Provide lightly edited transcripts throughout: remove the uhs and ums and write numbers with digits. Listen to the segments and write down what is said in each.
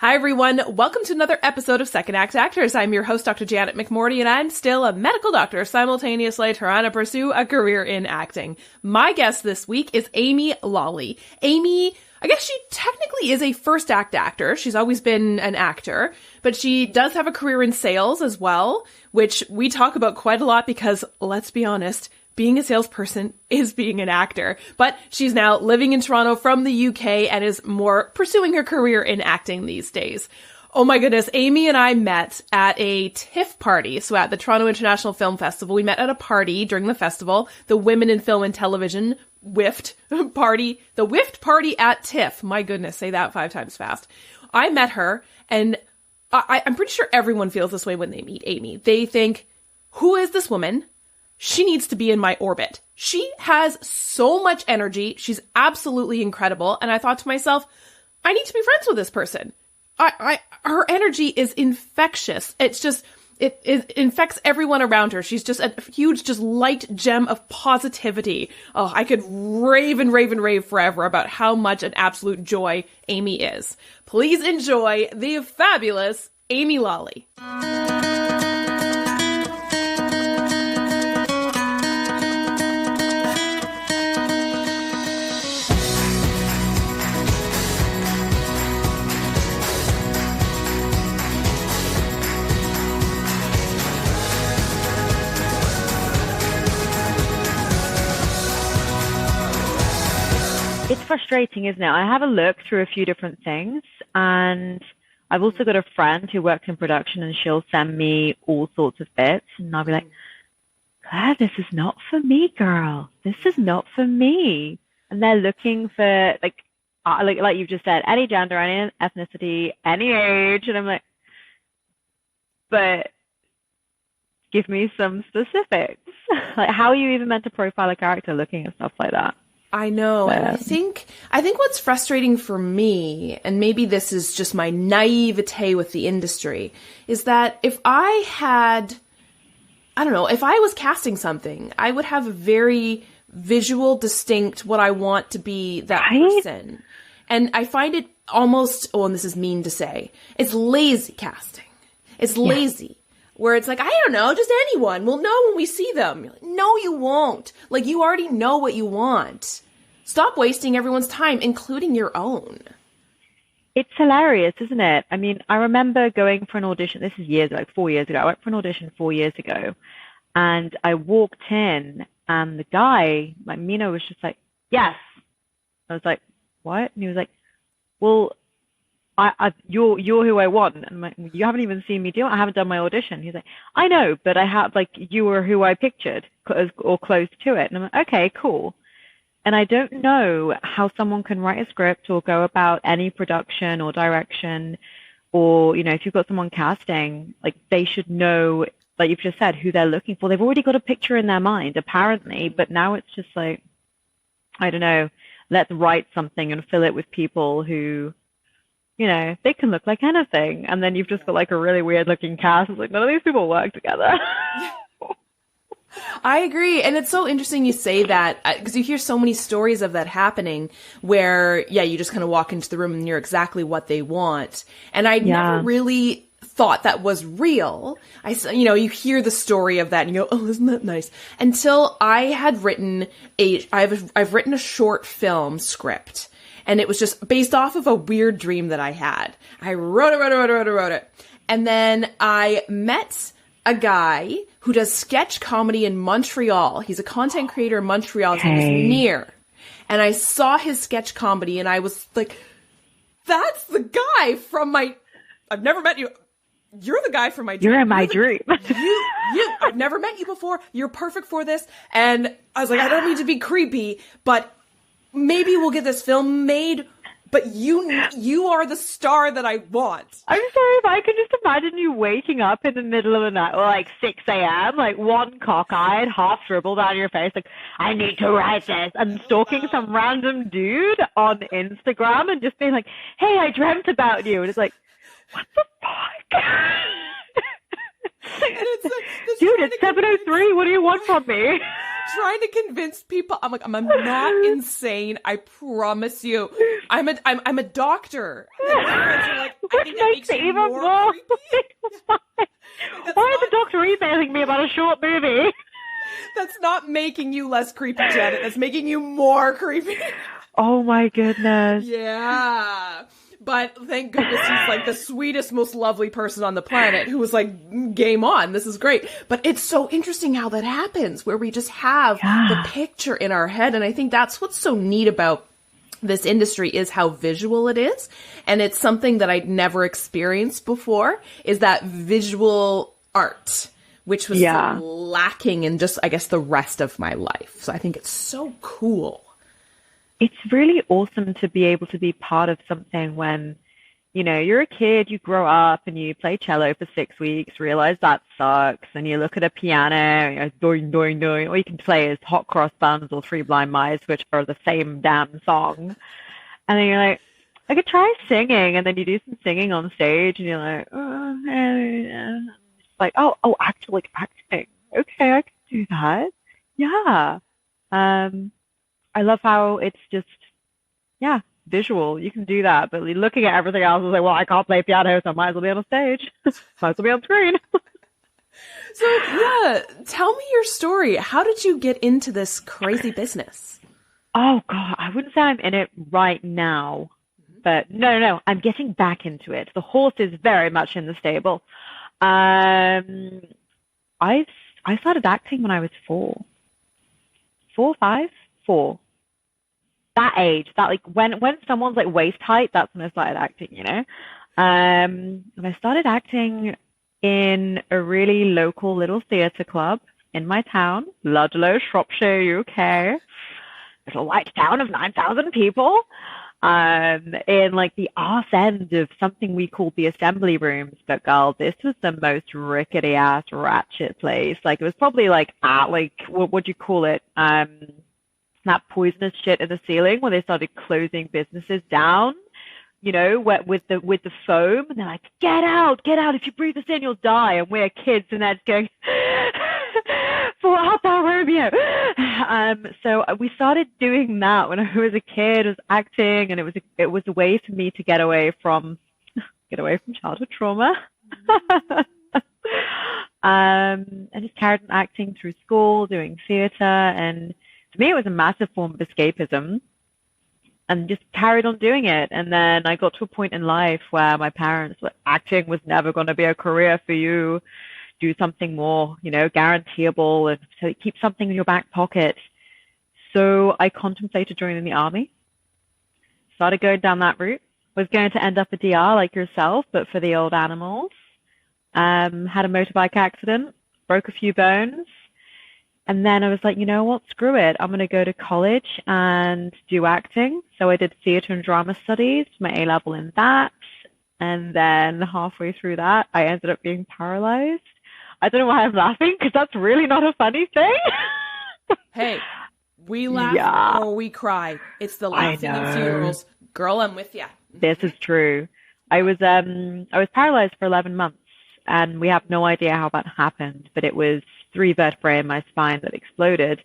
Hi, everyone. Welcome to another episode of Second Act Actors. I'm your host, Dr. Janet McMordie, and I'm still a medical doctor simultaneously trying to pursue a career in acting. My guest this week is Amy Lawley. Amy, I guess she technically is a first act actor. She's always been an actor, but she does have a career in sales as well, which we talk about quite a lot because, let's be honest, being a salesperson is being an actor, but she's now living in Toronto from the UK and is more pursuing her career in acting these days. Oh my goodness, Amy and I met at a TIFF party, so at the Toronto International Film Festival. We met at a party during the festival, the Women in Film and Television WIFT party, the WIFT party at TIFF. My goodness, say that 5 times fast. I met her, and I'm pretty sure everyone feels this way when they meet Amy. They think, who is this woman? She needs to be in my orbit. She has so much energy. She's absolutely incredible. And I thought to myself, I need to be friends with this person. Her energy is infectious. It's just, it infects everyone around her. She's just a huge, just light gem of positivity. Oh, I could rave and rave and rave forever about how much an absolute joy Amy is. Please enjoy the fabulous Amy Lawley. It's frustrating, isn't it? I have a look through a few different things, and I've also got a friend who works in production, and she'll send me all sorts of bits, and I'll be like, Claire, this is not for me, girl. This is not for me. And they're looking for, like you've just said, any gender, any ethnicity, any age, and I'm like, but give me some specifics. Like, how are you even meant to profile a character looking at stuff like that? I know. And I think what's frustrating for me, and maybe this is just my naivete with the industry, is that if I was casting something, I would have a very visual, distinct what I want to be that person. And I find it almost, and this is mean to say, it's lazy casting. It's lazy. Where it's like, I don't know, just anyone. We'll know when we see them. You're like, no, you won't. Like, you already know what you want. Stop wasting everyone's time, including your own. It's hilarious, isn't it? I mean, I remember going for an audition. This is years, like 4 years ago. I went for an audition 4 years ago. And I walked in, and the guy, like Mino, was just like, yes. I was like, what? And he was like, well, you're who I want. And I'm like, you haven't even seen me do it. I haven't done my audition. He's like, I know, but I have, like, you were who I pictured or close to it. And I'm like, okay, cool. And I don't know how someone can write a script or go about any production or direction, or, you know, if you've got someone casting, like, they should know, like you've just said, who they're looking for. They've already got a picture in their mind, apparently, but now it's just like, I don't know, let's write something and fill it with people who, you know, they can look like anything. And then you've just got like a really weird looking cast. It's like, none of these people work together. I agree. And it's so interesting you say that, because you hear so many stories of that happening where, you just kind of walk into the room and you're exactly what they want. And I never really thought that was real. You hear the story of that and you go, oh, isn't that nice? Until I had written I've written a short film script. And it was just based off of a weird dream that I had. I wrote it. And then I met a guy who does sketch comedy in Montreal. He's a content creator in Montreal. His name is Near. And I saw his sketch comedy and I was like, that's the guy from I've never met you. You're the guy from my dream. You're in my dream. I've never met you before. You're perfect for this. And I was like, I don't mean to be creepy, but maybe we'll get this film made, but you are the star that I want. I'm sorry, if I can just imagine you waking up in the middle of the night, or like 6 a.m., like one cockeyed, half dribble down your face, like, I need to write this, and stalking some random dude on Instagram and just being like, hey, I dreamt about you. And it's like, what the fuck? And it's like, dude, it's 7:03. What do you want from me? trying to convince people. I'm like, I'm not insane. I promise you. I'm a doctor. And my friends are like, I think that makes you even more creepy. Why is the doctor emailing me about a short movie? That's not making you less creepy, Janet. That's making you more creepy. Oh my goodness. Yeah. But thank goodness he's like the sweetest, most lovely person on the planet who was like, game on. This is great. But it's so interesting how that happens, where we just have the picture in our head. And I think that's what's so neat about this industry is how visual it is. And it's something that I'd never experienced before, is that visual art, which was so lacking in just, I guess, the rest of my life. So I think it's so cool. It's really awesome to be able to be part of something when, you know, you're a kid, you grow up and you play cello for 6 weeks, realize that sucks, and you look at a piano, you know, doing, doing, doing, or you can play as Hot Cross Buns or Three Blind Mice, which are the same damn song. And then you're like, I could try singing, and then you do some singing on stage, and you're like, it's like, actually acting. Okay, I can do that. Yeah. I love how it's just, visual. You can do that, but looking at everything else is like, well, I can't play piano, so I might as well be on a stage. Might as well be on screen. So, tell me your story. How did you get into this crazy business? Oh, God, I wouldn't say I'm in it right now, but no, I'm getting back into it. The horse is very much in the stable. I started acting when I was 4, 5, 4. That age, that like when someone's like waist height, that's when I started acting, you know. And I started acting in a really local little theatre club in my town, Ludlow, Shropshire, UK. It's a white town of 9,000 people. In like the arse end of something we called the assembly rooms. But girl, this was the most rickety ass ratchet place. Like it was probably like what would you call it? That poisonous shit in the ceiling where they started closing businesses down, you know, with the foam, and they're like, get out, if you breathe this in, you'll die. And we're kids, and that's going, for Hotel Romeo. So we started doing that when I was a kid. I was acting, and it was a way for me to get away from childhood trauma. And just carried on acting through school, doing theatre, and for me, it was a massive form of escapism, and just carried on doing it. And then I got to a point in life where my parents were, acting was never going to be a career for you. Do something more, you know, guaranteeable, and so keep something in your back pocket. So I contemplated joining the army. Started going down that route. Was going to end up a DR like yourself, but for the old animals. Had a motorbike accident, broke a few bones. And then I was like, you know what, screw it. I'm going to go to college and do acting. So I did theatre and drama studies, my A-level in that. And then halfway through that, I ended up being paralyzed. I don't know why I'm laughing, because that's really not a funny thing. Hey, we laugh or we cry. It's the laughing in funerals. Girl, I'm with you. This is true. I was paralyzed for 11 months, and we have no idea how that happened, but it was 3 vertebrae in my spine that exploded.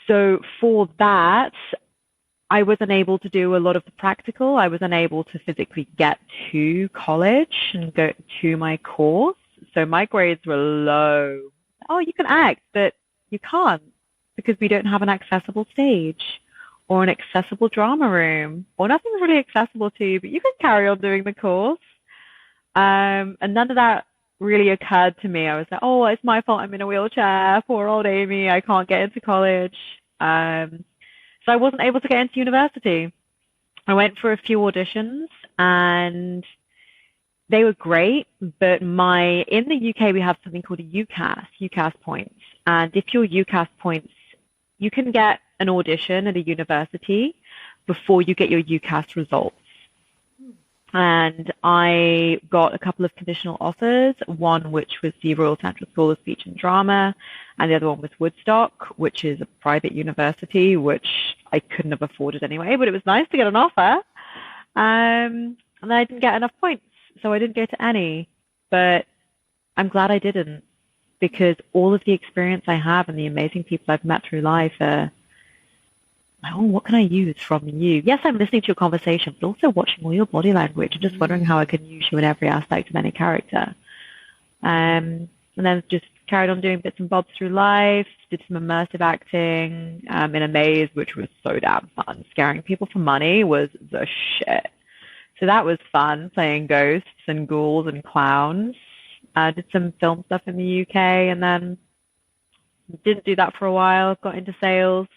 So for that, I was unable to do a lot of the practical. I was unable to physically get to college and go to my course. So my grades were low. Oh, you can act, but you can't, because we don't have an accessible stage or an accessible drama room, or nothing's really accessible to you, but you can carry on doing the course. And none of that really occurred to me. I was like, oh, it's my fault I'm in a wheelchair. Poor old Amy. I can't get into college. So I wasn't able to get into university. I went for a few auditions, and they were great, but in the UK, we have something called a UCAS points. And if you're UCAS points, you can get an audition at a university before you get your UCAS results. And I got a couple of conditional offers, one which was the Royal Central School of Speech and Drama, and the other one was Woodstock, which is a private university, which I couldn't have afforded anyway, but it was nice to get an offer. And then I didn't get enough points, so I didn't go to any, but I'm glad I didn't. because all of the experience I have and the amazing people I've met through life are, oh, what can I use from you? Yes, I'm listening to your conversation, but also watching all your body language and just wondering how I can use you in every aspect of any character. And then just carried on doing bits and bobs through life, did some immersive acting in a maze, which was so damn fun. Scaring people for money was the shit. So that was fun, playing ghosts and ghouls and clowns. Did some film stuff in the UK, and then didn't do that for a while, got into sales,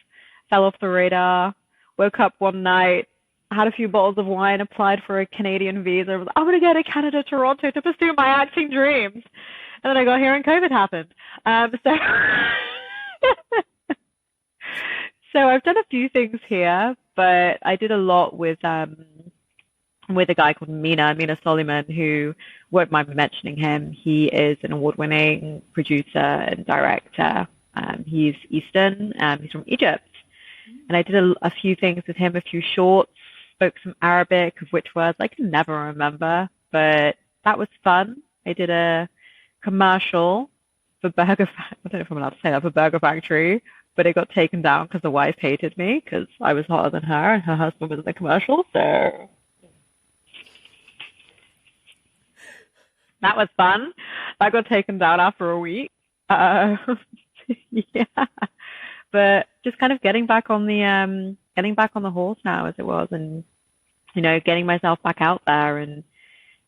fell off the radar, woke up one night, had a few bottles of wine, applied for a Canadian visa. Was, I'm going to go to Canada, Toronto to pursue my acting dreams. And then I got here and COVID happened. So I've done a few things here, but I did a lot with a guy called Mina Soliman, who won't mind me mentioning him. He is an award-winning producer and director. He's Eastern. He's from Egypt. And I did a few things with him, a few shorts, spoke some Arabic, of which words I can never remember, but that was fun. I did a commercial for I don't know if I'm allowed to say that, for Burger Factory, but it got taken down because the wife hated me because I was hotter than her and her husband was in the commercial, so that was fun. That got taken down after a week. Yeah, but just kind of getting back on the horse now, as it was, and getting myself back out there and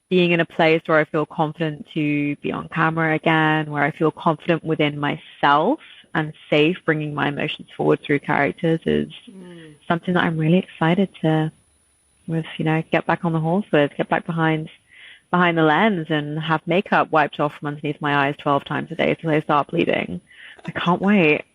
being in a place where I feel confident to be on camera again, where I feel confident within myself and safe bringing my emotions forward through characters is something that I'm really excited to get back on the horse with, get back behind the lens and have makeup wiped off from underneath my eyes 12 times a day until they start bleeding. I can't wait.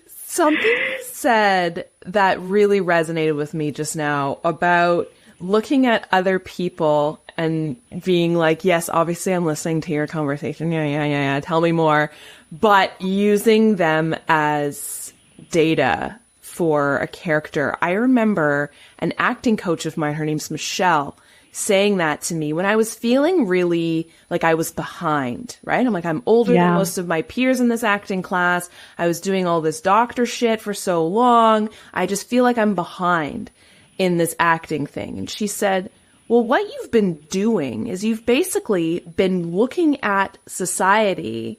Something you said that really resonated with me just now about looking at other people and being like, yes, obviously I'm listening to your conversation. Yeah. Tell me more. But using them as data for a character. I remember an acting coach of mine, her name's Michelle, saying that to me when I was feeling really like I was behind, right? I'm like, I'm older than most of my peers in this acting class. I was doing all this doctor shit for so long. I just feel like I'm behind in this acting thing. And she said, well, what you've been doing is you've basically been looking at society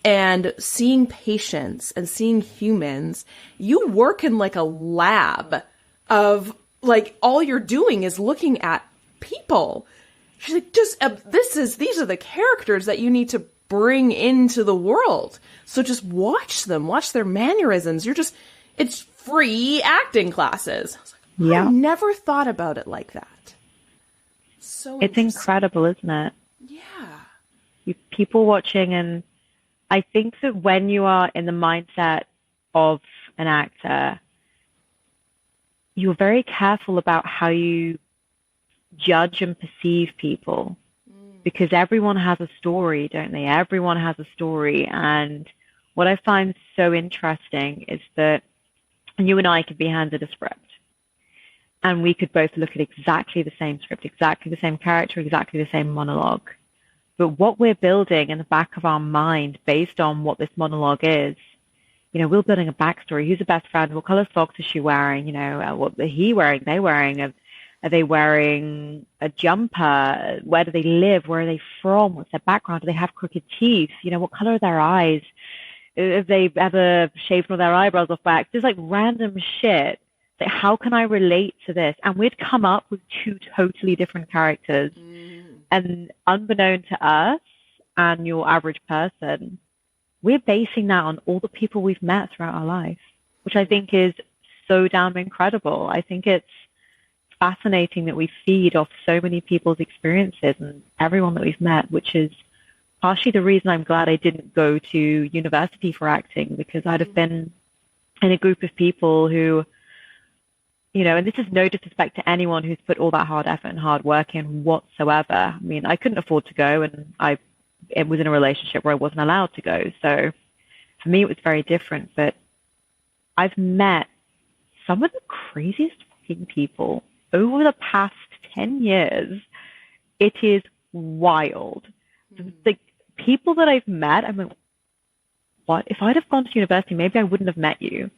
and seeing patients and seeing humans. You work in like a lab of like, all you're doing is looking at people. She's like, these are the characters that you need to bring into the world. So just watch them, watch their mannerisms. It's free acting classes. I was like, I never thought about it like that. So it's incredible, isn't it? Yeah. People watching, and I think that when you are in the mindset of an actor, you're very careful about how you judge and perceive people, because everyone has a story, don't they? Everyone has a story. And what I find so interesting is that you and I could be handed a script, and we could both look at exactly the same script, exactly the same character, exactly the same monologue. But what we're building in the back of our mind based on what this monologue is, we're building a backstory. Who's the best friend? What color socks is she wearing? What are he wearing? They wearing? Are they wearing a jumper? Where do they live? Where are they from? What's their background? Do they have crooked teeth? What color are their eyes? If they ever shaved all their eyebrows off back? There's like random shit. Like, how can I relate to this? And we'd come up with two totally different characters. And unbeknown to us and your average person, we're basing that on all the people we've met throughout our life, which I think is so damn incredible. I think it's fascinating that we feed off so many people's experiences and everyone that we've met, which is partially the reason I'm glad I didn't go to university for acting, because I'd have been in a group of people who, and this is no disrespect to anyone who's put all that hard effort and hard work in whatsoever. I mean, I couldn't afford to go, and it was in a relationship where I wasn't allowed to go. So for me, it was very different. But I've met some of the craziest fucking people over the past 10 years. It is wild. The people that I've met, I'm like, what? If I'd have gone to university, maybe I wouldn't have met you.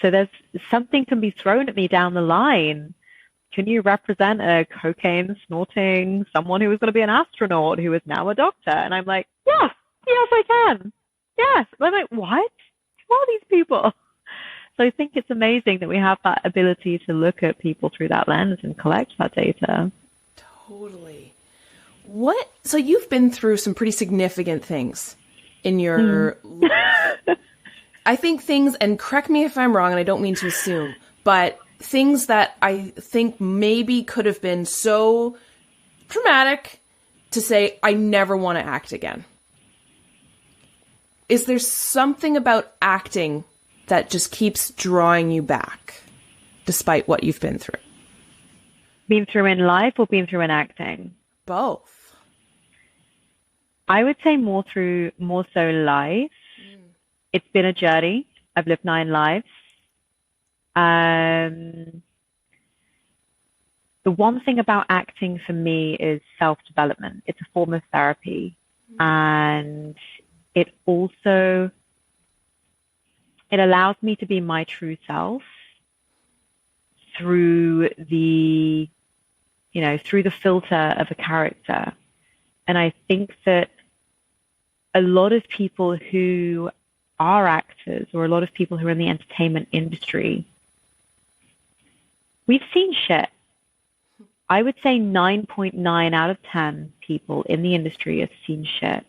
So there's something can be thrown at me down the line. Can you represent a cocaine snorting someone who was going to be an astronaut who is now a doctor? And I'm like, yes, I can. Yes. And I'm like, what? Who are these people? So I think it's amazing that we have that ability to look at people through that lens and collect that data. Totally. So you've been through some pretty significant things in your life. I think things, and correct me if I'm wrong, and I don't mean to assume, but things that I think maybe could have been so traumatic to say, I never want to act again. Is there something about acting that just keeps drawing you back, despite what you've been through? Been through in life or been through in acting? Both. I would say more so life. It's been a journey. I've lived 9 lives. The one thing about acting for me is self-development. It's a form of therapy. And it allows me to be my true self through the filter of a character. And I think that a lot of people who are actors, or a lot of people who are in the entertainment industry, we've seen shit. I would say 9.9 out of 10 people in the industry have seen shit.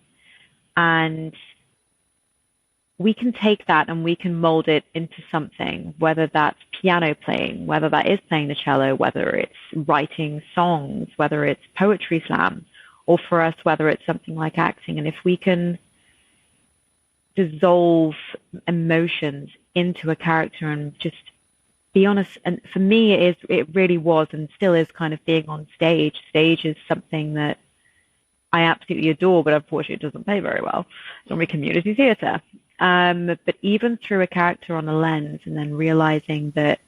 And we can take that and we can mold it into something, whether that's piano playing, whether that is playing the cello, whether it's writing songs, whether it's poetry slam, or for us, whether it's something like acting. And if we can dissolve emotions into a character and just be honest, and for me, it really was and still is kind of being on stage. Stage is something that I absolutely adore, but unfortunately it doesn't pay very well. It's normally community theatre. But even through a character on a lens and then realizing that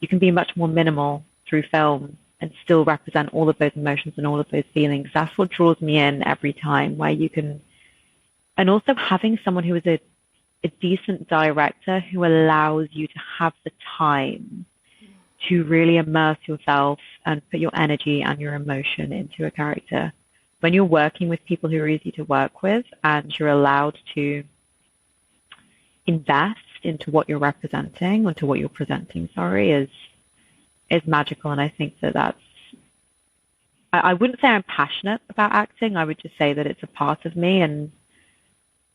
you can be much more minimal through film and still represent all of those emotions and all of those feelings, that's what draws me in every time, where you can, and also having someone who is a decent director who allows you to have the time to really immerse yourself and put your energy and your emotion into a character. When you're working with people who are easy to work with and you're allowed to invest into what you're representing, or to what you're presenting, is magical. And I think that's, I wouldn't say I'm passionate about acting. I would just say that it's a part of me. And,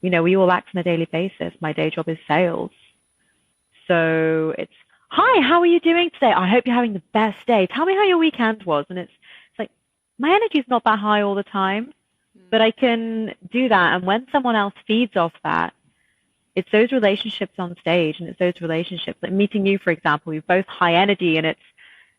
you know, we all act on a daily basis. My day job is sales. So it's, hi, how are you doing today? I hope you're having the best day. Tell me how your weekend was. And it's like, my energy is not that high all the time, but I can do that. And when someone else feeds off that, it's those relationships on stage, and it's those relationships, like meeting you, for example, you're both high energy, and it's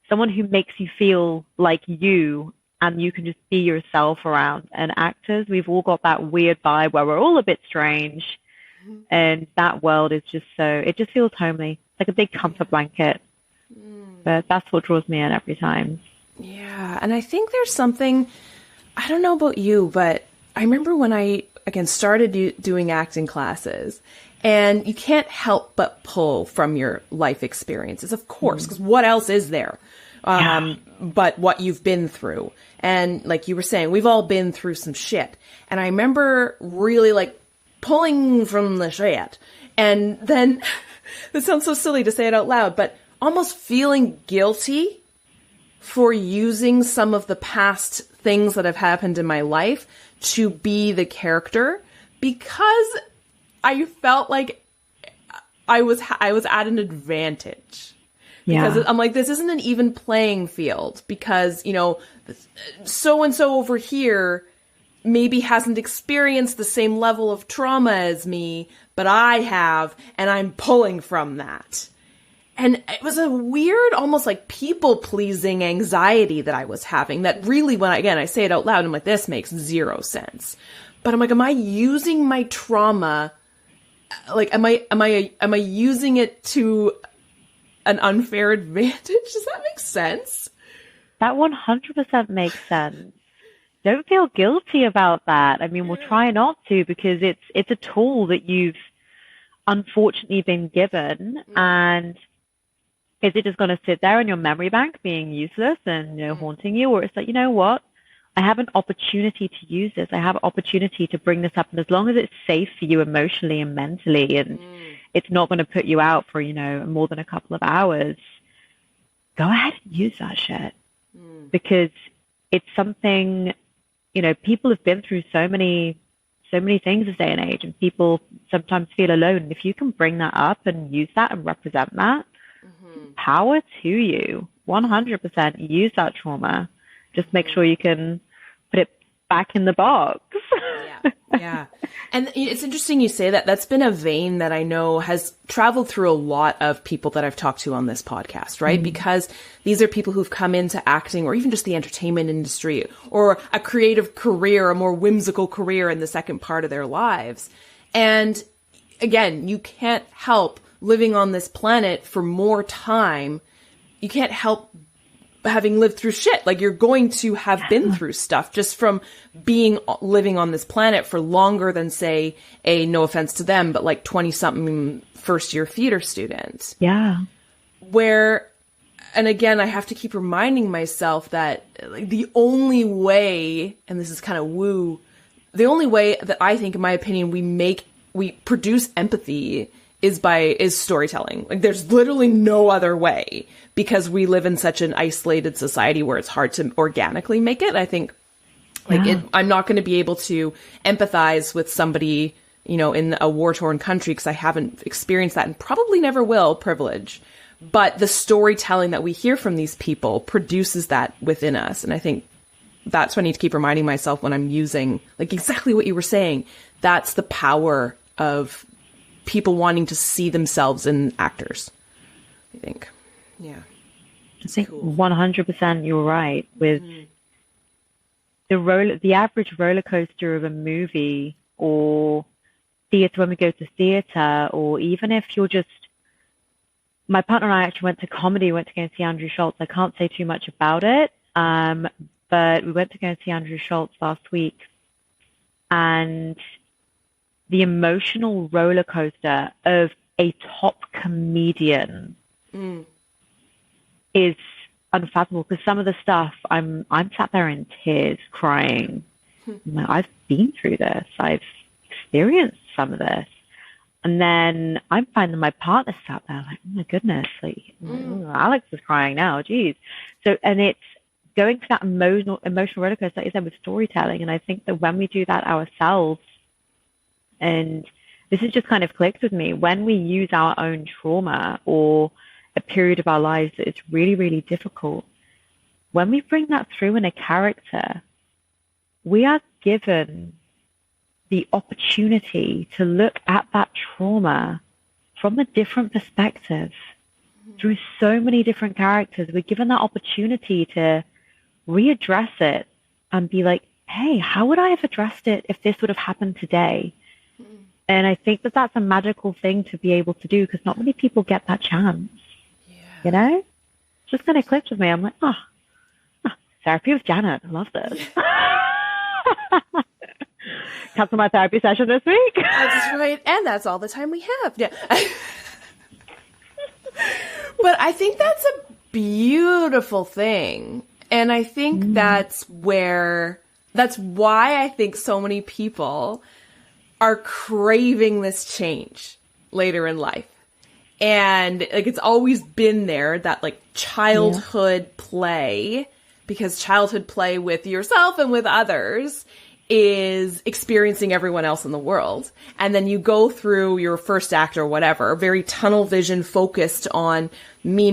someone who makes you feel like you, and you can just be yourself around. And actors, we've all got that weird vibe where we're all a bit strange, and that world is just it just feels homely, like a big comfort blanket. But that's what draws me in every time. Yeah, and I think there's something, I don't know about you, but I remember when I, again, started doing acting classes, and you can't help but pull from your life experiences, of course, because what else is there but what you've been through? And like you were saying, we've all been through some shit. And I remember really like pulling from the shit. And then, this sounds so silly to say it out loud, but almost feeling guilty for using some of the past things that have happened in my life to be the character, because I felt like I was at an advantage. Because I'm like, this isn't an even playing field, because, you know, so-and-so over here maybe hasn't experienced the same level of trauma as me, but I have, and I'm pulling from that. And it was a weird, almost like people-pleasing anxiety that I was having that really, when I say it out loud, I'm like, this makes zero sense. But I'm like, am I using my trauma? Like, am I using it to an unfair advantage? Does that make sense? That 100% makes sense. don't feel guilty about that. I mean, we'll try not to, because it's a tool that you've unfortunately been given, and is it just going to sit there in your memory bank being useless and, haunting you? Or it's like, you know what? I have an opportunity to use this. I have an opportunity to bring this up. And as long as it's safe for you emotionally and mentally, and it's not going to put you out for, more than a couple of hours, go ahead and use that shit. Because it's something, people have been through so many things this day and age, and people sometimes feel alone. And if you can bring that up and use that and represent that, power to you. 100% use that trauma. Just make sure you can put it back in the box. Yeah. And it's interesting you say that. That's been a vein that I know has traveled through a lot of people that I've talked to on this podcast, right? Because these are people who've come into acting, or even just the entertainment industry, or a creative career, a more whimsical career in the second part of their lives. And again, you can't help living on this planet for more time. You can't help having lived through shit. Like, you're going to have been through stuff just from living on this planet for longer than, say, no offense to them, but like 20 something first year theater student. Yeah. And again, I have to keep reminding myself that, like, the only way, and this is kind of woo, the only way that I think, in my opinion, we produce empathy is storytelling. Like, there's literally no other way, because we live in such an isolated society where it's hard to organically make it. I think, I'm not going to be able to empathize with somebody, in a war-torn country, because I haven't experienced that and probably never will, privilege. But the storytelling that we hear from these people produces that within us. And I think that's what I need to keep reminding myself when I'm using, like, exactly what you were saying. That's the power of people wanting to see themselves in actors, I think. Yeah. I think 100% you're right. With the average roller coaster of a movie, or theater, when we go to theater, or even if you're just, my partner and I actually went to comedy, went to go and see Andrew Schultz. I can't say too much about it, but we went to go and see Andrew Schultz last week, and the emotional roller coaster of a top comedian is unfathomable. Because some of the stuff, I'm sat there in tears, crying. Like, I've been through this. I've experienced some of this. And then I'm finding my partner sat there like, oh my goodness, like, Alex is crying now, geez. So, and it's going to that emotional roller coaster, like you said, with storytelling. And I think that when we do that ourselves, and this has just kind of clicked with me, when we use our own trauma or a period of our lives that is really, really difficult, when we bring that through in a character, we are given the opportunity to look at that trauma from a different perspective through so many different characters. We're given that opportunity to readdress it and be like, hey, how would I have addressed it if this would have happened today? And I think that that's a magical thing to be able to do, because not many people get that chance. Yeah. It's just kind of clicked with me. I'm like, therapy with Janet. I love this. Cancel my therapy session this week. That's right. And that's all the time we have. Yeah. But I think that's a beautiful thing. And I think that's why I think so many people are craving this change later in life. And like, it's always been there, that like childhood play, because childhood play with yourself and with others is experiencing everyone else in the world. And then you go through your first act or whatever, very tunnel vision focused on me,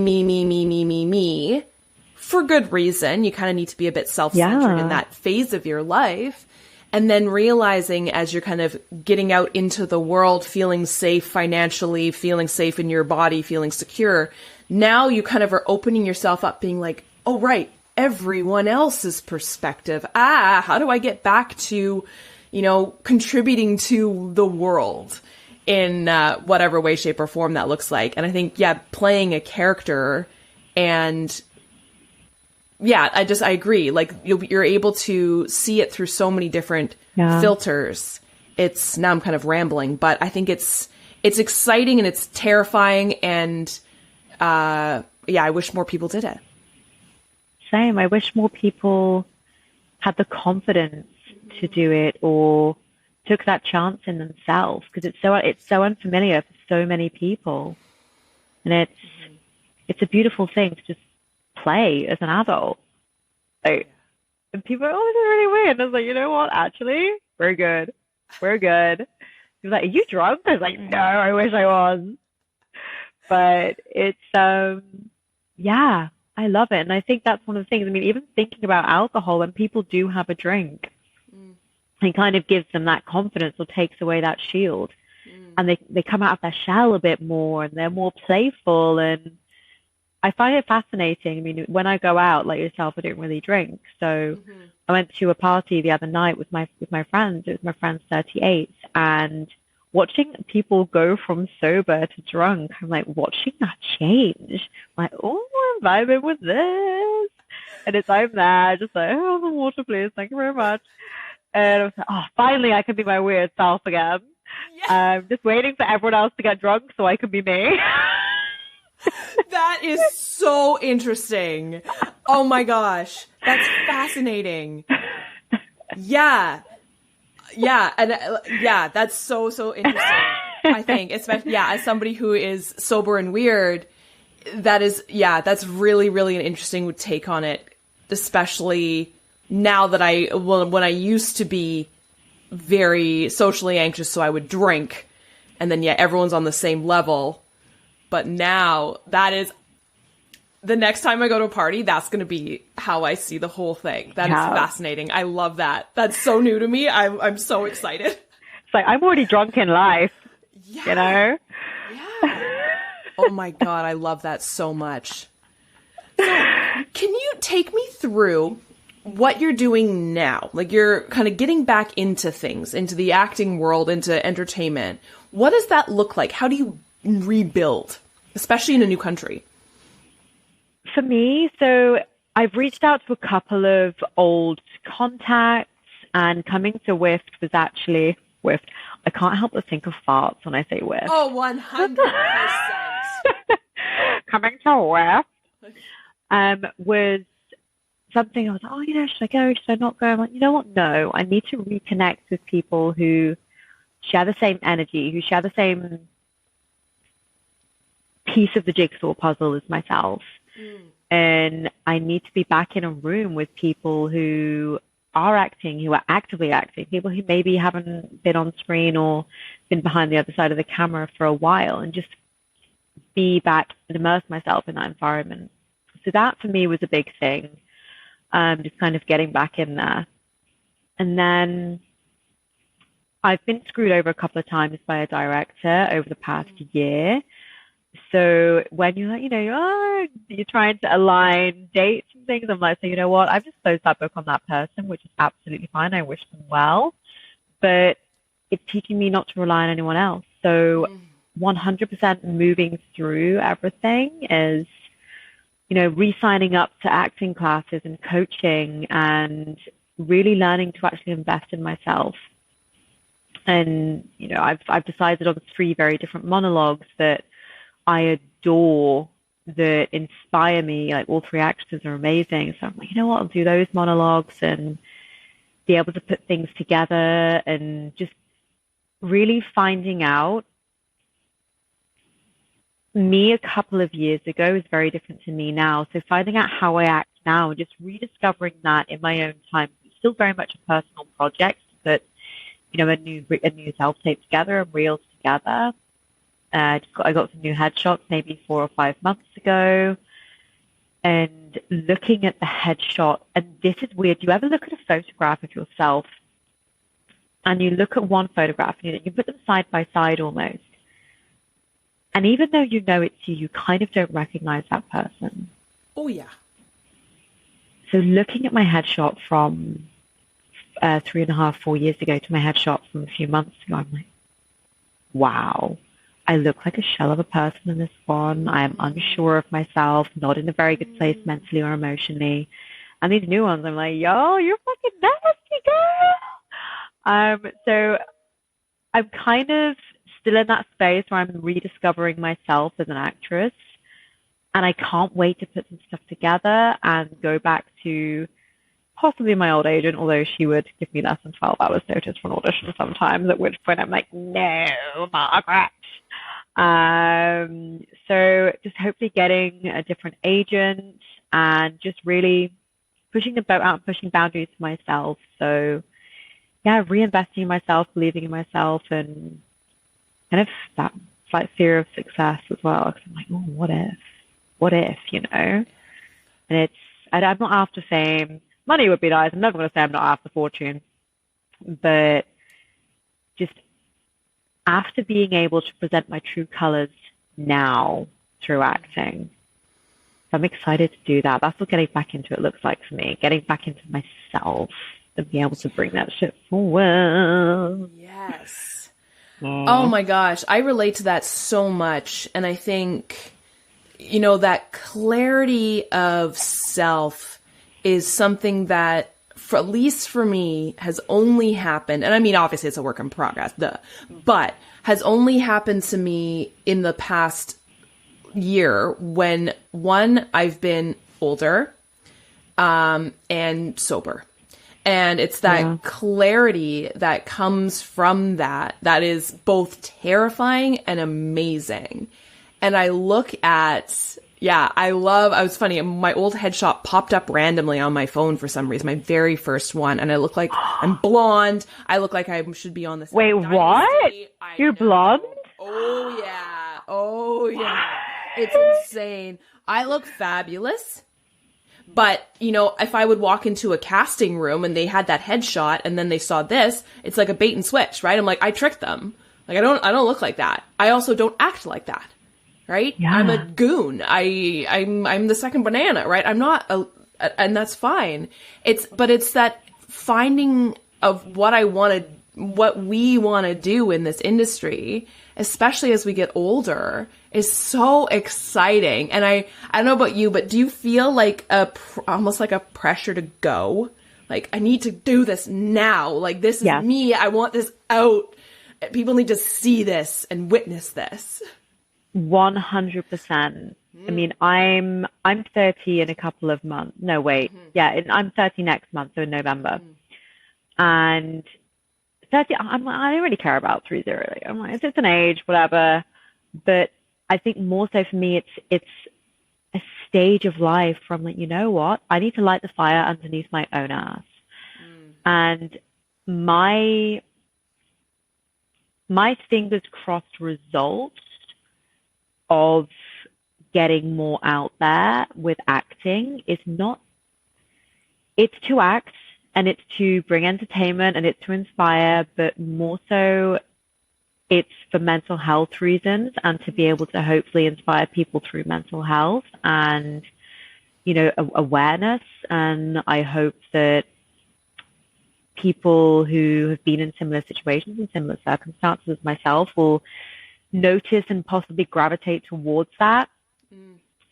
for good reason. You kind of need to be a bit self-centered in that phase of your life. And then realizing, as you're kind of getting out into the world, feeling safe financially, feeling safe in your body, feeling secure, now you kind of are opening yourself up, being like, oh, right, everyone else's perspective. How do I get back to, contributing to the world in whatever way, shape, or form that looks like? And I think, playing a character and yeah, I agree. Like you're able to see it through so many different filters. Now I'm kind of rambling, but I think it's exciting and it's terrifying. And, I wish more people did it. Same. I wish more people had the confidence to do it or took that chance in themselves, because it's so unfamiliar for so many people, and it's a beautiful thing to just play as an adult. Like, and people are, oh, this is really weird. And I was like, you know what? Actually, we're good. We're good. He was like, are you drunk? I was like, no, I wish I was. But it's, yeah, I love it. And I think that's one of the things. I mean, even thinking about alcohol, when people do have a drink, it kind of gives them that confidence or takes away that shield. And they come out of their shell a bit more and they're more playful. And I find it fascinating. I mean, when I go out, like yourself, I don't really drink. So I went to a party the other night with my friends. It was my friend's 38th. And watching people go from sober to drunk, I'm like, watching that change. I'm like, oh, I'm vibing with this. And I'm there, just like, oh, the water, please. Thank you very much. And I was like, oh, finally I can be my weird self again. I'm just waiting for everyone else to get drunk so I can be me. That is so interesting. Oh my gosh. That's fascinating. Yeah. Yeah. And that's so interesting. I think, especially, as somebody who is sober and weird, that's really, really an interesting take on it, especially now that when I used to be very socially anxious, so I would drink, and then everyone's on the same level. But now that is the next time I go to a party, that's going to be how I see the whole thing. That is fascinating. I love that. That's so new to me. I'm so excited. It's like, I'm already drunk in life, you know? Yeah. Oh my God. I love that so much. So, can you take me through what you're doing now? Like, you're kind of getting back into things, into the acting world, into entertainment. What does that look like? How do you rebuild, especially in a new country? For me, so I've reached out to a couple of old contacts, and coming to WIFT was actually WIFT. I can't help but think of farts when I say WIFT. Oh, 100%. Coming to WIFT was something I was like, oh, should I go? Should I not go? I'm like, you know what? No, I need to reconnect with people who share the same energy, who share the same piece of the jigsaw puzzle as myself. And I need to be back in a room with people who are acting, who are actively acting, people who maybe haven't been on screen or been behind the other side of the camera for a while, and just be back and immerse myself in that environment. So that for me was a big thing. Just kind of getting back in there. And then I've been screwed over a couple of times by a director over the past year. So when you're like, you're trying to align dates and things, I'm like, so you know what? I've just closed that book on that person, which is absolutely fine. I wish them well. But it's teaching me not to rely on anyone else. So 100% moving through everything is, re-signing up to acting classes and coaching, and really learning to actually invest in myself. And, I've decided on 3 very different monologues that I adore, that inspire me. Like, all 3 actors are amazing. So I'm like, you know what? I'll do those monologues and be able to put things together, and just really finding out me a couple of years ago is very different to me now. So finding out how I act now and just rediscovering that in my own time. It's still very much a personal project, but a new self-tape together and reels together. I got some new headshots maybe 4 or 5 months ago, and looking at the headshot, and this is weird. You ever look at a photograph of yourself, and you look at one photograph and you put them side by side almost, and even though you know it's you, you kind of don't recognize that person. Oh yeah. So looking at my headshot from 3.5, 4 years ago to my headshot from a few months ago, I'm like, wow. I look like a shell of a person in this one. I am unsure of myself, not in a very good place mentally or emotionally. And these new ones, I'm like, yo, you're fucking nasty, girl. So I'm kind of still in that space where I'm rediscovering myself as an actress. And I can't wait to put some stuff together and go back to possibly my old agent, although she would give me less than 12 hours notice for an audition sometimes, at which point I'm like, no, Margaret. So just hopefully getting a different agent and just really pushing the boat out and pushing boundaries for myself. So yeah, reinvesting in myself, believing in myself, and kind of that slight fear of success as well. Because I'm like, oh, what if, you know? And I'm not after fame. Money would be nice. I'm never going to say I'm not after fortune. But just after being able to present my true colors now through acting, I'm excited to do that. That's what getting back into it looks like for me. Getting back into myself and be able to bring that shit forward. Yes. Oh my gosh. I relate to that so much. And I think, you know, that clarity of self is something that, for at least for me, has only happened. And I mean, obviously it's a work in progress, but has only happened to me in the past year when, one, I've been older, and sober. And it's that clarity that comes from that is both terrifying and amazing. And I look at, I was funny. My old headshot popped up randomly on my phone for some reason, my very first one. And I look like I'm blonde. I look like I should be on this. Wait, what? You're blonde? Oh, yeah. Oh, yeah. It's insane. I look fabulous. But, you know, if I would walk into a casting room and they had that headshot and then they saw this, it's like a bait and switch, right? I'm like, I tricked them. Like, I don't look like that. I also don't act like that. Right? Yeah. I'm a goon. I'm the second banana, right? I'm not and that's fine. It's that finding of what we want to do in this industry, especially as we get older, is so exciting. And I don't know about you, but do you feel like almost like a pressure to go? Like, I need to do this now. Like, this is me. I want this out. People need to see this and witness this. 100%. I mean, I'm 30 in a couple of months. No, wait. Yeah, I'm 30 next month, so in November. And 30, I don't really care about 30. I'm like, it's an age, whatever. But I think more so for me, it's a stage of life from like, you know what? I need to light the fire underneath my own ass. And my fingers crossed results of getting more out there with acting it's to act and it's to bring entertainment and it's to inspire, but more so it's for mental health reasons and to be able to hopefully inspire people through mental health and, you know, awareness. And I hope that people who have been in similar situations and similar circumstances as myself will notice and possibly gravitate towards that.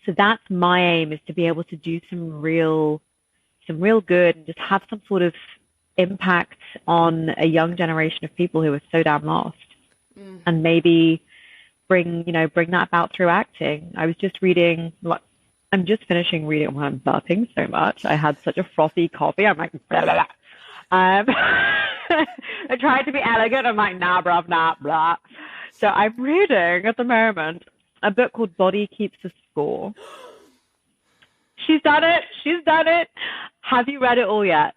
So that's my aim, is to be able to do some real good and just have some sort of impact on a young generation of people who are so damn lost, and maybe bring that about through acting. I was just reading, I'm just finishing reading, well, I'm burping so much. I had such a frothy coffee. I'm like, blah, blah, blah. I tried to be elegant. I'm like, nah, bruv, nah, blah. So I'm reading at the moment a book called Body Keeps the Score. She's done it. Have you read it all yet?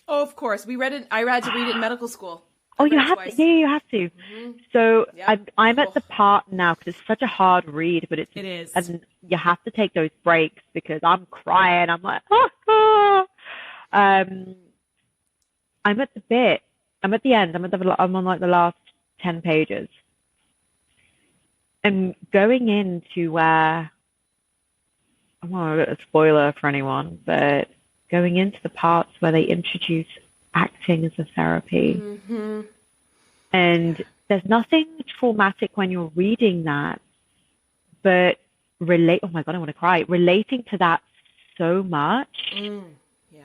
Oh, of course. We read it. I had to read it in medical school. Oh, you have to? Yeah, you have to. So I'm at the part now, because it's such a hard read, but it is. And you have to take those breaks because I'm crying. I'm like, I'm at the bit. I'm at the end. I'm on like the last 10 pages. And going into where, I want to a spoiler for anyone, but going into the parts where they introduce acting as a therapy. And there's nothing traumatic when you're reading that, but oh my God, I want to cry. Relating to that so much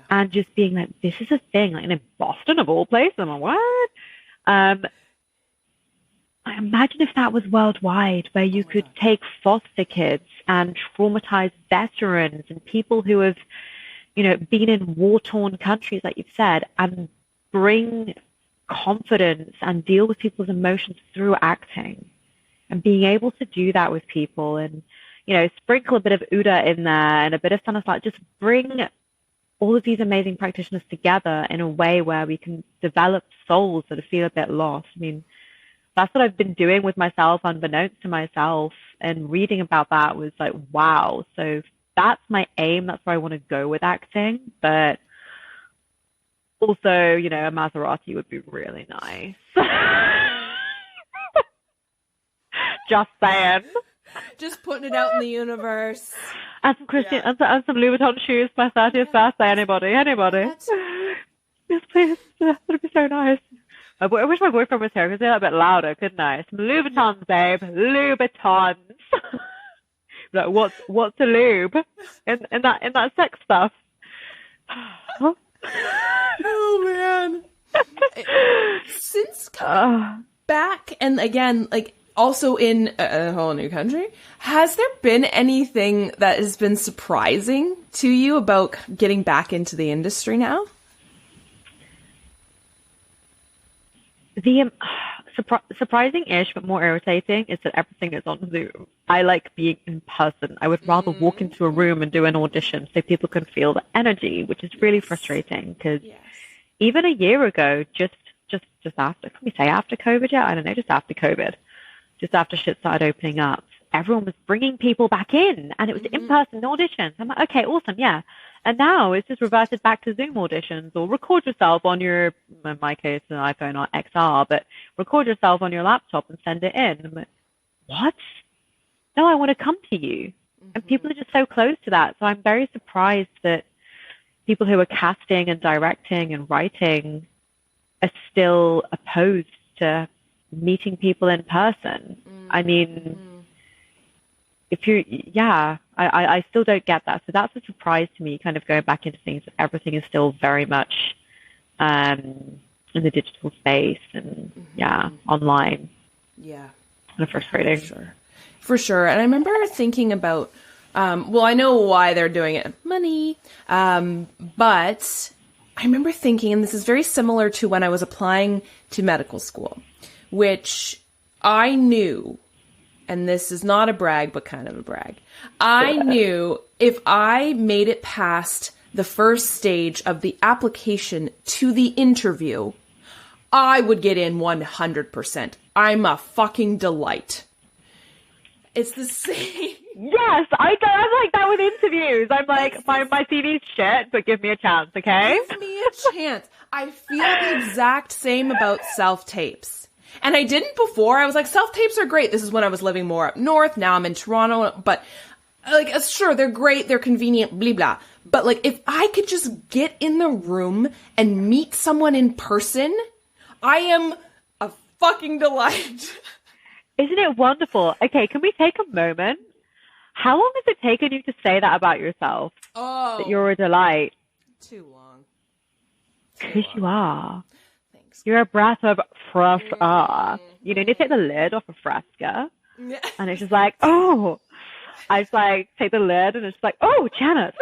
and just being like, this is a thing, like in Boston of all places. I'm like, what? I imagine if that was worldwide, where you could take foster kids and traumatized veterans and people who have, been in war-torn countries, like you've said, and bring confidence and deal with people's emotions through acting, and being able to do that with people, and sprinkle a bit of Uda in there and a bit of Stanislavski, just bring all of these amazing practitioners together in a way where we can develop souls that feel a bit lost. I mean, that's what I've been doing with myself, unbeknownst to myself, and reading about that was like, wow. So that's my aim. That's where I want to go with acting. But also, a Maserati would be really nice. Just saying. Just putting it out in the universe. And some Christian, and some Louis Vuitton shoes for my 30th birthday. Anybody? Yes, please. That would be so nice. I wish my boyfriend was here because they're a bit louder, couldn't I? Some Louis Vuittons, babe. Louis Vuittons. Like, what's a lube in that sex stuff? Oh man! Since coming back, and again, like also in a whole new country, has there been anything that has been surprising to you about getting back into the industry now? The surprising-ish, but more irritating, is that everything is on Zoom. I like being in person. I would rather walk into a room and do an audition so people can feel the energy, which is really frustrating because even a year ago, just after, can we say after COVID yet? I don't know, just after COVID, just after shit started opening up, everyone was bringing people back in, and it was in-person auditions. I'm like, okay, awesome, yeah. And now it's just reverted back to Zoom auditions, or record yourself on your, in my case, an iPhone or XR, but record yourself on your laptop and send it in. I'm like, what? No, I want to come to you. And people are just so close to that. So I'm very surprised that people who are casting and directing and writing are still opposed to meeting people in person. I mean, if you, I still don't get that. So that's a surprise to me, kind of going back into things that everything is still very much in the digital space and online. Yeah. Kind of frustrating. For sure. And I remember thinking about, I know why they're doing it, money, but I remember thinking, and this is very similar to when I was applying to medical school, which I knew, and this is not a brag, but kind of a brag. I knew if I made it past the first stage of the application to the interview, I would get in 100%. I'm a fucking delight. It's the same. Yes, I'm like that with interviews. I'm like, my CV's shit, but give me a chance, okay? Give me a chance. I feel the exact same about self-tapes. And I didn't before. I was like, self-tapes are great. This is when I was living more up north. Now I'm in Toronto. But, like, sure, they're great. They're convenient, blah, blah. But, like, if I could just get in the room and meet someone in person, I am a fucking delight. Isn't it wonderful? Okay, can we take a moment? How long has it taken you to say that about yourself? Oh. That you're a delight? Too long. Because you are. Thanks. You're a breath of fresh air. You know, you take the lid off a Fresca, and it's just like, oh. I just like take the lid, and it's just like, oh, Janet.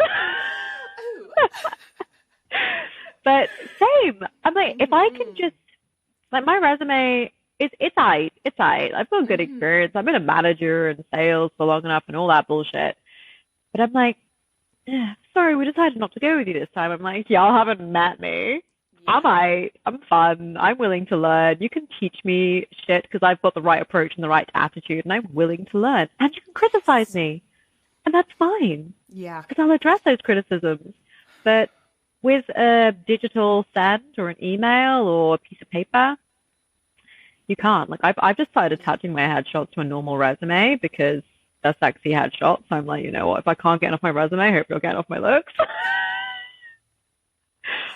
But same. I'm like, if I can just, like, my resume, it's aight. I've got good experience. I've been a manager in sales for long enough and all that bullshit. But I'm like, sorry, we decided not to go with you this time. I'm like, y'all haven't met me. Yeah. I'm fun. I'm willing to learn. You can teach me shit because I've got the right approach and the right attitude, and I'm willing to learn. And you can criticize me, and that's fine. Yeah. Because I'll address those criticisms. But with a digital send or an email or a piece of paper, you can't. Like, I've just started attaching my headshots to a normal resume because they're sexy headshots. So I'm like, you know what? If I can't get off my resume, hopefully I'll get off my looks.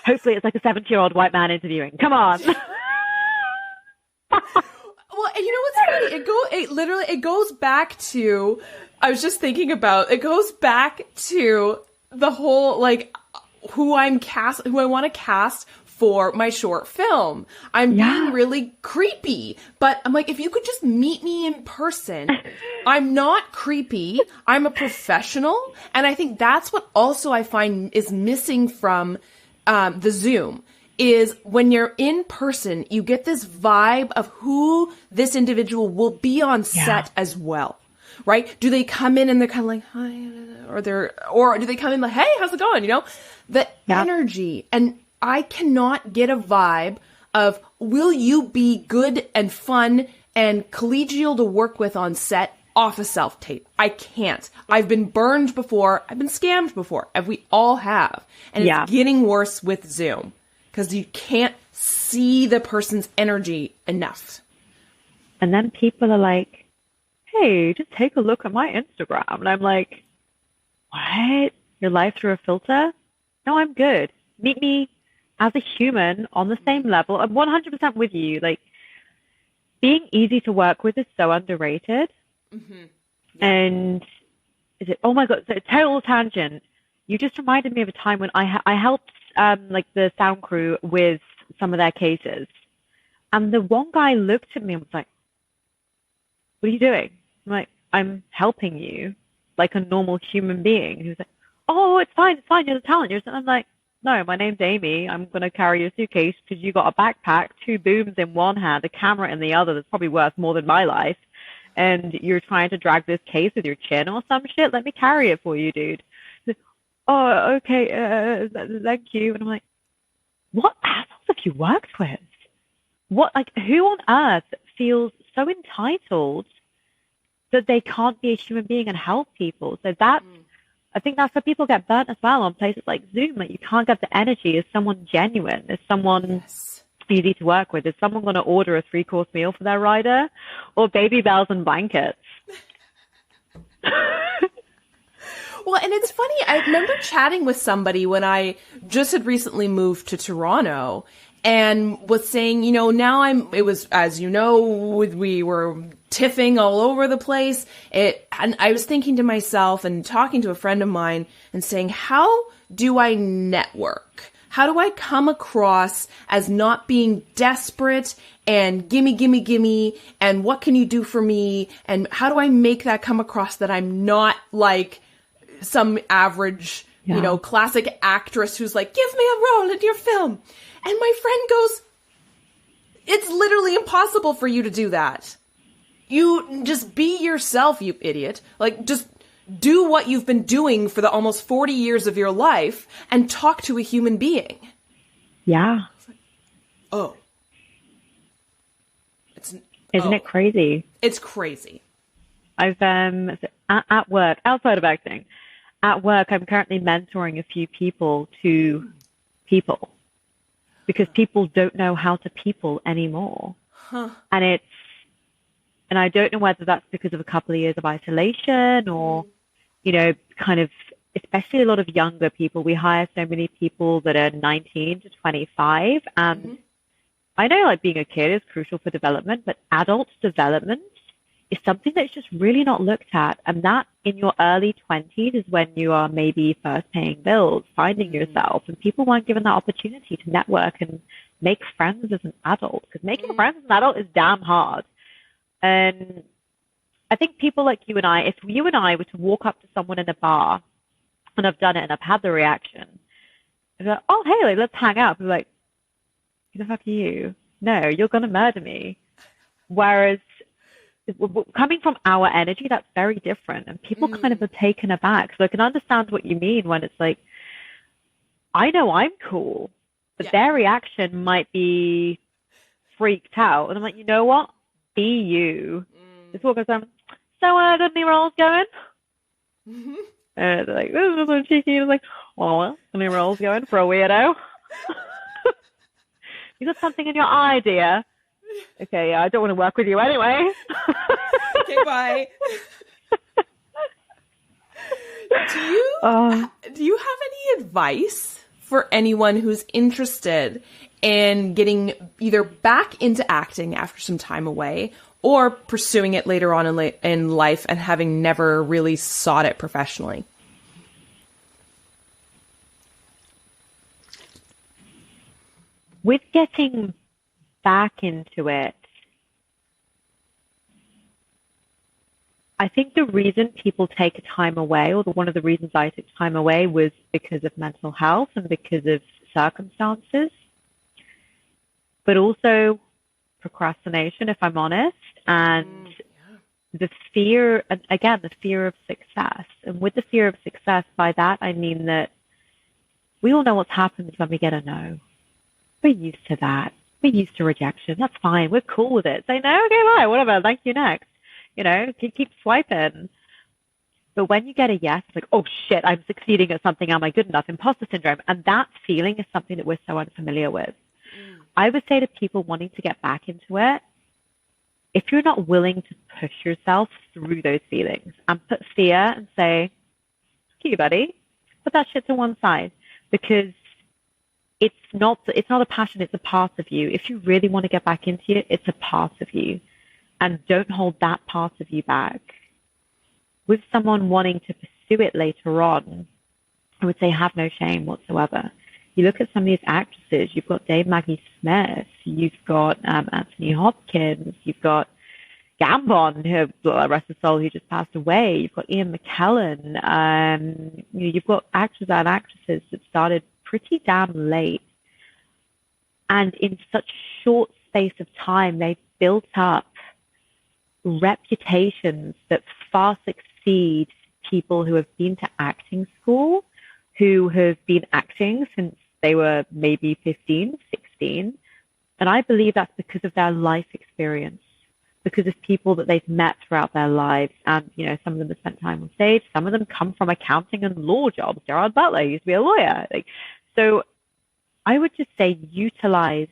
Hopefully it's like a 70-year-old white man interviewing. Come on. Well, and you know what's funny? It goes back to, I was just thinking about, it goes back to the whole, like, who I want to cast for my short film. I'm being really creepy, but I'm like, if you could just meet me in person, I'm not creepy. I'm a professional. And I think that's what also I find is missing from the Zoom is when you're in person, you get this vibe of who this individual will be on set as well. Right? Do they come in and they're kind of like, hi, or do they come in like, hey, how's it going? You know, the energy. And I cannot get a vibe of, will you be good and fun and collegial to work with on set off a self-tape? I can't. I've been burned before. I've been scammed before. And we all have. And it's getting worse with Zoom because you can't see the person's energy enough. And then people are like, hey, just take a look at my Instagram. And I'm like, what? Your life through a filter? No, I'm good. Meet me as a human on the same level. I'm 100% with you. Like, being easy to work with is so underrated. Mm-hmm. Yeah. And oh my God, so total tangent. You just reminded me of a time when I helped like the sound crew with some of their cases. And the one guy looked at me and was like, what are you doing? I'm like, I'm helping you like a normal human being. He was like, oh, it's fine. You're the talent. And I'm like, no, my name's Amy. I'm going to carry your suitcase because you got a backpack, 2 booms in one hand, a camera in the other that's probably worth more than my life. And you're trying to drag this case with your chin or some shit. Let me carry it for you, dude. Like, oh, okay. Thank you. And I'm like, what assholes have you worked with? What, like, who on earth feels so entitled that they can't be a human being and help people? So that's, I think that's where people get burnt as well on places like Zoom. Like, you can't get the energy. Is someone genuine? Is someone easy to work with? Is someone going to order a 3-course meal for their rider, or baby bells and blankets? Well, and it's funny. I remember chatting with somebody when I just had recently moved to Toronto and was saying, you know, now it was, as you know, we were tiffing all over the place. And I was thinking to myself and talking to a friend of mine and saying, how do I network? How do I come across as not being desperate and gimme, and what can you do for me? And how do I make that come across that I'm not like some average, you know, classic actress who's like, give me a role in your film. And my friend goes, it's literally impossible for you to do that. You just be yourself, you idiot. Like, just do what you've been doing for the almost 40 years of your life and talk to a human being. Yeah. Like, oh. Isn't it crazy? It's crazy. I've, at work, outside of acting, at work, I'm currently mentoring a few people to people because people don't know how to people anymore. And I don't know whether that's because of a couple of years of isolation or, you know, kind of, especially a lot of younger people. We hire so many people that are 19 to 25. And I know like being a kid is crucial for development, but adult development is something that's just really not looked at. And that in your early 20s is when you are maybe first paying bills, finding yourself, and people weren't given that opportunity to network and make friends as an adult, because making friends as an adult is damn hard. And I think people like you and I, if you and I were to walk up to someone in a bar, and I've done it and I've had the reaction, and they're like, oh, hey, like, let's hang out. We're like, who the fuck are you? No, you're going to murder me. Whereas coming from our energy, that's very different. And people kind of are taken aback. So I can understand what you mean when it's like, I know I'm cool, but their reaction might be freaked out. And I'm like, you know what? Be you. Just walk up, so got any roles going? And they're like, this is so cheeky. And I'm like, well, any roles going for a weirdo? You got something in your eye, dear. Okay, yeah, I don't want to work with you anyway. Okay, bye. Do you have any advice for anyone who's interested in getting either back into acting after some time away or pursuing it later on in life and having never really sought it professionally? with getting back into it, I think the reason people take time away, or one of the reasons I took time away, was because of mental health and because of circumstances, but also procrastination, if I'm honest, and the fear, and again, the fear of success. And with the fear of success, by that, I mean that we all know what happens when we get a no. We're used to that. We're used to rejection. That's fine. We're cool with it. Say no, okay, bye, whatever, thank you, next. You know, keep swiping. But when you get a yes, it's like, oh shit, I'm succeeding at something. Am I good enough? Imposter syndrome. And that feeling is something that we're so unfamiliar with. I would say to people wanting to get back into it, if you're not willing to push yourself through those feelings and put fear and say, "Okay, buddy, put that shit to one side," because it's not a passion, it's a part of you. If you really want to get back into it, it's a part of you. And don't hold that part of you back. With someone wanting to pursue it later on, I would say have no shame whatsoever. You look at some of these actresses, you've got Dame Maggie Smith, you've got Anthony Hopkins, you've got Gambon, who, rest his soul, who just passed away. You've got Ian McKellen. You've got actors and actresses that started pretty damn late. And in such short space of time, they've built up reputations that far succeed people who have been to acting school, who have been acting since they were maybe 15, 16. And I believe that's because of their life experience, because of people that they've met throughout their lives. And, you know, some of them have spent time on stage. Some of them come from accounting and law jobs. Gerard Butler used to be a lawyer. So I would just say utilize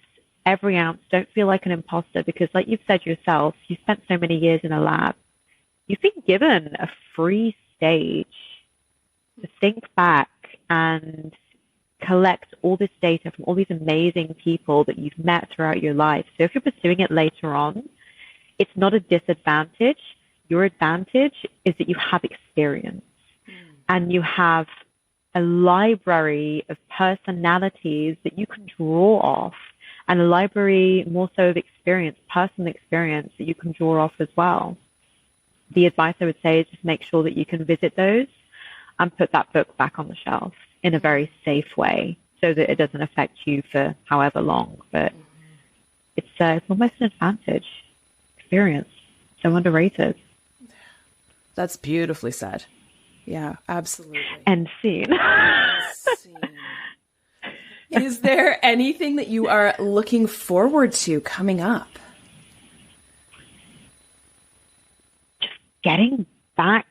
every ounce. Don't feel like an imposter, because like you've said yourself, you spent so many years in a lab. You've been given a free stage to think back and collect all this data from all these amazing people that you've met throughout your life. So if you're pursuing it later on, it's not a disadvantage. Your advantage is that you have experience and you have a library of personalities that you can draw off, and a library more so of experience, personal experience that you can draw off as well. The advice I would say is just make sure that you can visit those and put that book back on the shelf in a very safe way so that it doesn't affect you for however long. But it's almost an advantage. Experience. So underrated. That's beautifully said. Yeah, absolutely. End scene. Is there anything that you are looking forward to coming up? Just getting back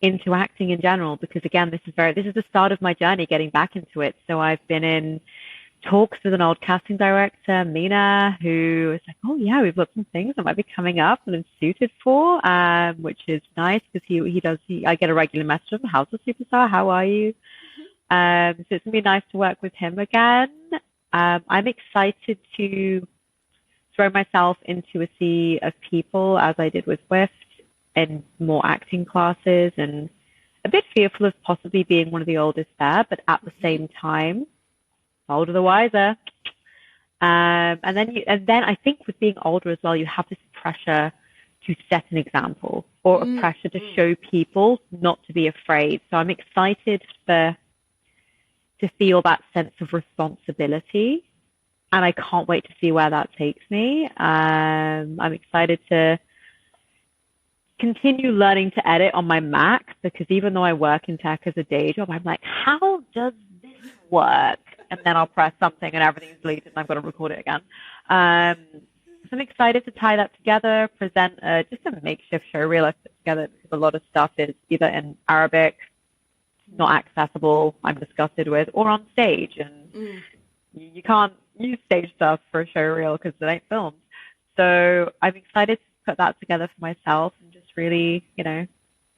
into acting in general, because again, this is the start of my journey getting back into it. So I've been in talks with an old casting director, Mina, who is like, "Oh yeah, we've got some things that might be coming up and I'm suited for," which is nice because I get a regular message of, "How's the superstar? How are you?" So it's going to be nice to work with him again. I'm excited to throw myself into a sea of people, as I did with Swift, and more acting classes, and a bit fearful of possibly being one of the oldest there, but at the same time, older the wiser. And then I think with being older as well, you have this pressure to set an example, or a pressure to show people not to be afraid. So I'm excited to feel that sense of responsibility, and I can't wait to see where that takes me. I'm excited to continue learning to edit on my Mac, because even though I work in tech as a day job, I'm like, how does this work? And then I'll press something and everything's deleted and I've got to record it again. So I'm excited to tie that together, present just a makeshift show reel I put together, because a lot of stuff is either in Arabic, not accessible, I'm disgusted with, or on stage. And you can't use stage stuff for a show reel because it ain't filmed. So I'm excited to put that together for myself and just really,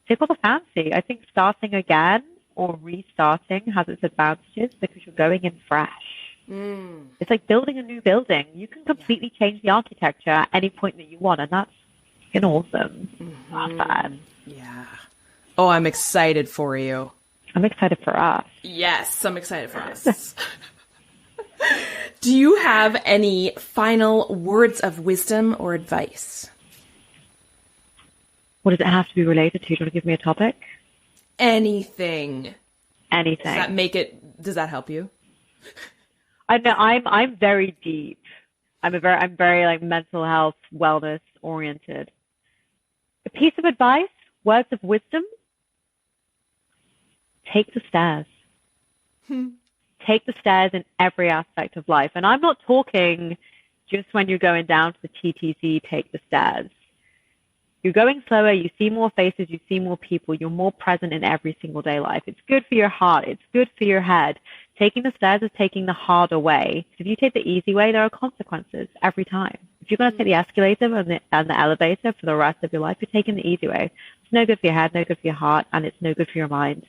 take all the fancy. I think starting again or restarting has its advantages because you're going in fresh. It's like building a new building. You can completely change the architecture at any point that you want, and that's fucking awesome. Love that. Yeah. Oh, I'm excited for you. I'm excited for us. Yes, I'm excited for us. Do you have any final words of wisdom or advice? What does it have to be related to? Do you want to give me a topic? Anything. Anything. Does that help you? I know I'm very deep. I'm very like mental health, wellness oriented. A piece of advice, words of wisdom, take the stairs. Take the stairs in every aspect of life. And I'm not talking just when you're going down to the TTC, take the stairs. You're going slower, you see more faces, you see more people, you're more present in every single day life. It's good for your heart, it's good for your head. Taking the stairs is taking the harder way. If you take the easy way, there are consequences every time. If you're going to take the escalator and the elevator for the rest of your life, you're taking the easy way. It's no good for your head, no good for your heart, and it's no good for your mind.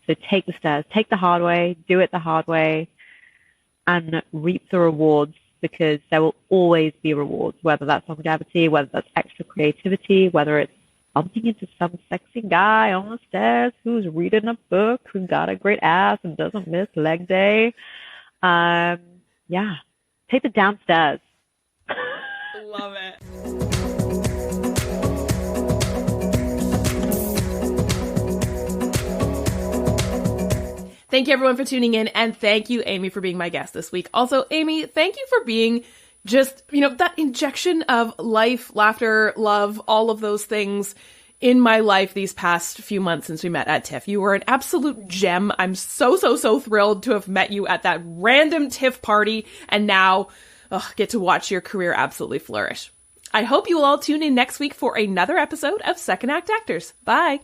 So take the stairs, take the hard way, do it the hard way, and reap the rewards, because there will always be rewards, whether that's longevity, whether that's extra creativity, whether it's bumping into some sexy guy on the stairs who's reading a book, who's got a great ass and doesn't miss leg day. Yeah, take the downstairs. Love it. Thank you, everyone, for tuning in, and thank you, Amy, for being my guest this week. Also, Amy, thank you for being just, that injection of life, laughter, love, all of those things in my life these past few months since we met at TIFF. You were an absolute gem. I'm so thrilled to have met you at that random TIFF party, and now get to watch your career absolutely flourish. I hope you will all tune in next week for another episode of Second Act Actors. Bye.